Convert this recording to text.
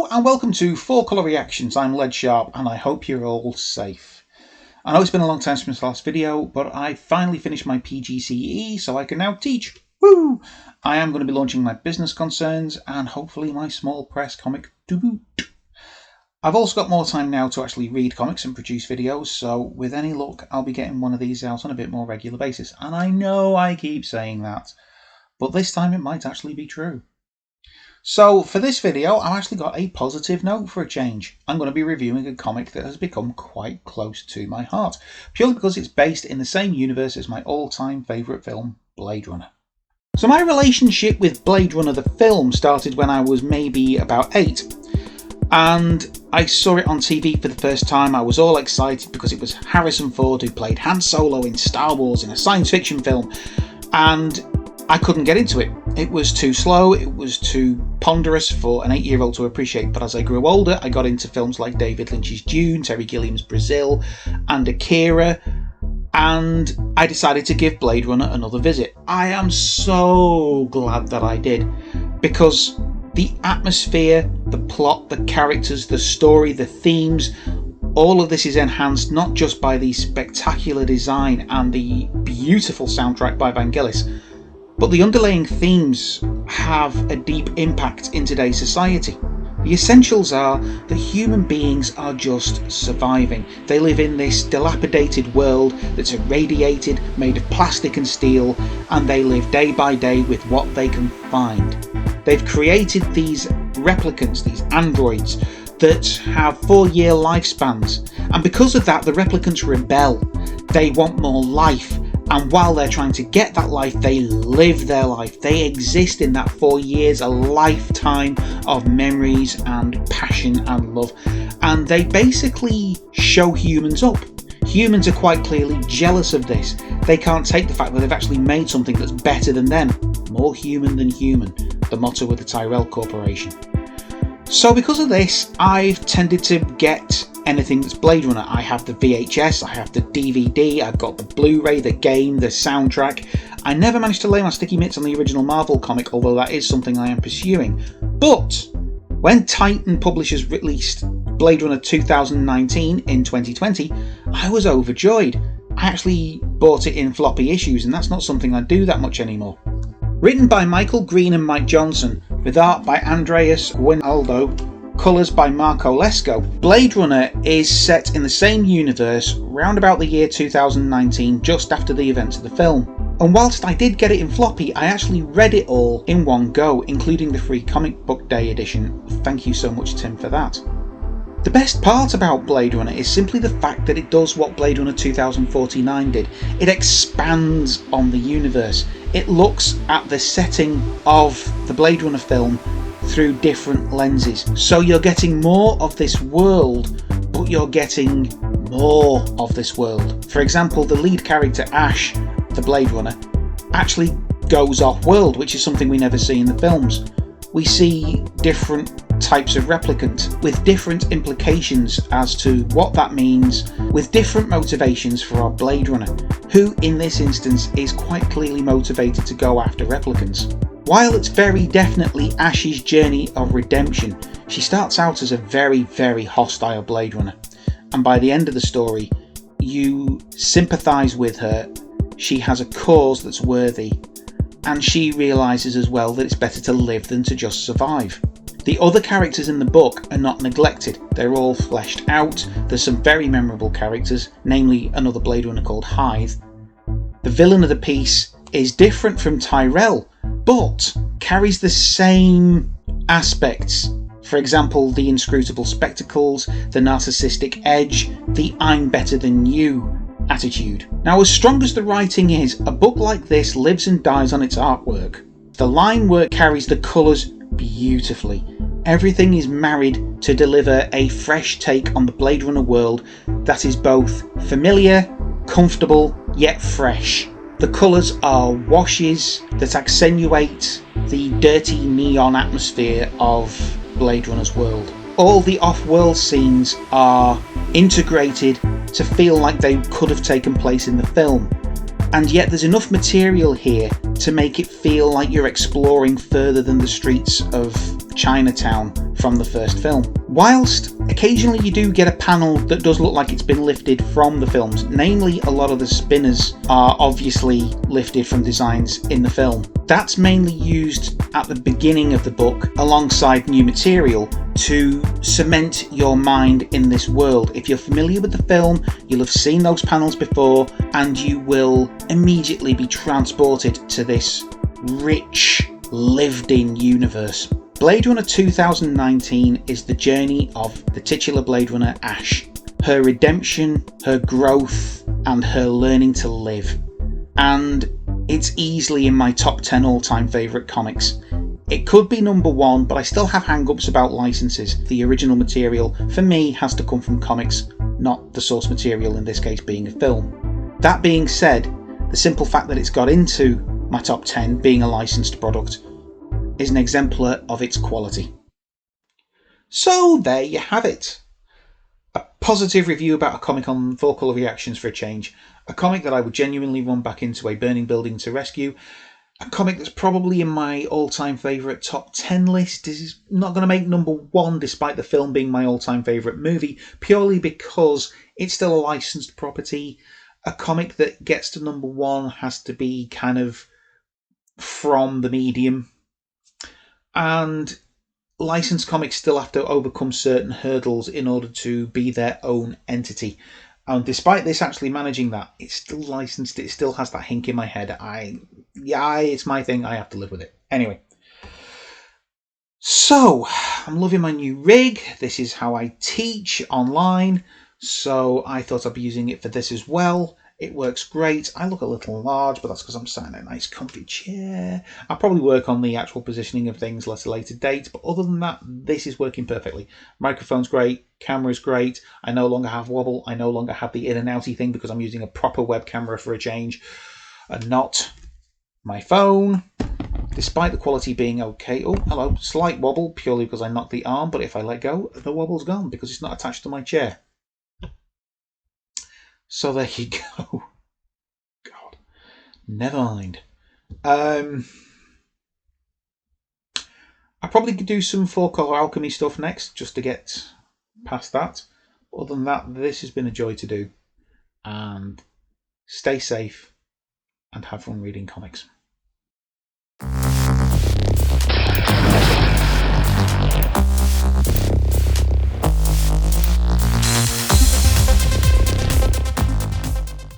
Hello and welcome to 4 Colour Reactions. I'm Led Sharp and I hope you're all safe. I know it's been a long time since the last video, but I finally finished my PGCE so I can now teach. Woo! I am going to be launching my business concerns and hopefully my small press comic to boot. I've also got more time now to actually read comics and produce videos, so with any luck I'll be getting one of these out on a bit more regular basis. And I know I keep saying that, but this time it might actually be true. So for this video, I've actually got a positive note for a change. I'm going to be reviewing a comic that has become quite close to my heart, purely because it's based in the same universe as my all-time favourite film, Blade Runner. So my relationship with Blade Runner the film started when I was maybe about 8. And I saw it on TV for the first time. I was all excited because it was Harrison Ford who played Han Solo in Star Wars in a science fiction film. And I couldn't get into it. It was too slow, it was too ponderous for an 8-year-old to appreciate, but as I grew older I got into films like David Lynch's Dune, Terry Gilliam's Brazil and Akira, and I decided to give Blade Runner another visit. I am so glad that I did, because the atmosphere, the plot, the characters, the story, the themes, all of this is enhanced not just by the spectacular design and the beautiful soundtrack by Vangelis, but the underlying themes have a deep impact in today's society. The essentials are that human beings are just surviving. They live in this dilapidated world that's irradiated, made of plastic and steel, and they live day by day with what they can find. They've created these replicants, these androids, that have 4-year lifespans, and because of that the replicants rebel. They want more life. And while they're trying to get that life, they live their life. They exist in that 4 years, a lifetime of memories and passion and love. And they basically show humans up. Humans are quite clearly jealous of this. They can't take the fact that they've actually made something that's better than them. More human than human, the motto of the Tyrell Corporation. So because of this, I've tended to get anything that's Blade Runner. I have the VHS, I have the DVD, I've got the Blu-ray, the game, the soundtrack. I never managed to lay my sticky mitts on the original Marvel comic, although that is something I am pursuing. But when Titan Publishers released Blade Runner 2019 in 2020, I was overjoyed. I actually bought it in floppy issues, and that's not something I do that much anymore. Written by Michael Green and Mike Johnson, with art by Andreas Guinaldo, colours by Marco Lesco. Blade Runner is set in the same universe round about the year 2019, just after the events of the film. And whilst I did get it in floppy, I actually read it all in one go, including the free Comic Book Day edition. Thank you so much, Tim, for that. The best part about Blade Runner is simply the fact that it does what Blade Runner 2049 did. It expands on the universe. It looks at the setting of the Blade Runner film through different lenses. So you're getting more of this world, but you're getting more of this world. For example, the lead character Ash, the Blade Runner, actually goes off-world, which is something we never see in the films. We see different types of replicant with different implications as to what that means, with different motivations for our Blade Runner, who in this instance is quite clearly motivated to go after replicants. While it's very definitely Ash's journey of redemption, she starts out as a very, very hostile Blade Runner, and by the end of the story you sympathise with her. She has a cause that's worthy, and she realises as well that it's better to live than to just survive. The other characters in the book are not neglected, they're all fleshed out. There's some very memorable characters, namely another Blade Runner called Hythe. The villain of the piece is different from Tyrell, but carries the same aspects. For example, the inscrutable spectacles, the narcissistic edge, the I'm better than you attitude. Now, as strong as the writing is, a book like this lives and dies on its artwork. The line work carries the colours beautifully. Everything is married to deliver a fresh take on the Blade Runner world that is both familiar, comfortable, yet fresh. The colours are washes that accentuate the dirty neon atmosphere of Blade Runner's world. All the off-world scenes are integrated to feel like they could have taken place in the film, and yet there's enough material here to make it feel like you're exploring further than the streets of Chinatown from the first film. Whilst occasionally you do get a panel that does look like it's been lifted from the films, namely a lot of the spinners are obviously lifted from designs in the film. That's mainly used at the beginning of the book alongside new material to cement your mind in this world. If you're familiar with the film, you'll have seen those panels before and you will immediately be transported to this rich, lived-in universe. Blade Runner 2019 is the journey of the titular Blade Runner, Ash, her redemption, her growth, and her learning to live. And it's easily in my top 10 all-time favourite comics. It could be number one, but I still have hang-ups about licenses. The original material, for me, has to come from comics, not the source material, in this case being a film. That being said, the simple fact that it's got into my top 10 being a licensed product is an exemplar of its quality. So there you have it. A positive review about a comic on 4-Colour Reactions for a change. A comic that I would genuinely run back into a burning building to rescue. A comic that's probably in my all-time favourite top 10 list. This is not going to make number one despite the film being my all-time favourite movie, purely because it's still a licensed property. A comic that gets to number one has to be kind of from the medium. And licensed comics still have to overcome certain hurdles in order to be their own entity. And despite this actually managing that, it's still licensed. It still has that hink in my head. It's my thing. I have to live with it. Anyway. So, I'm loving my new rig. This is how I teach online. So I thought I'd be using it for this as well. It works great. I look a little large, but that's because I'm sat in a nice comfy chair. I'll probably work on the actual positioning of things at a later date, but other than that, this is working perfectly. Microphone's great, camera's great. I no longer have wobble. I no longer have the in and outy thing because I'm using a proper web camera for a change and not my phone. Despite the quality being okay. Oh, hello, slight wobble purely because I knocked the arm, but if I let go, the wobble's gone because it's not attached to my chair. So there you go. God, never mind. I probably could do some 4-Colour Alchemy stuff next, just to get past that. Other than that, this has been a joy to do. And stay safe and have fun reading comics.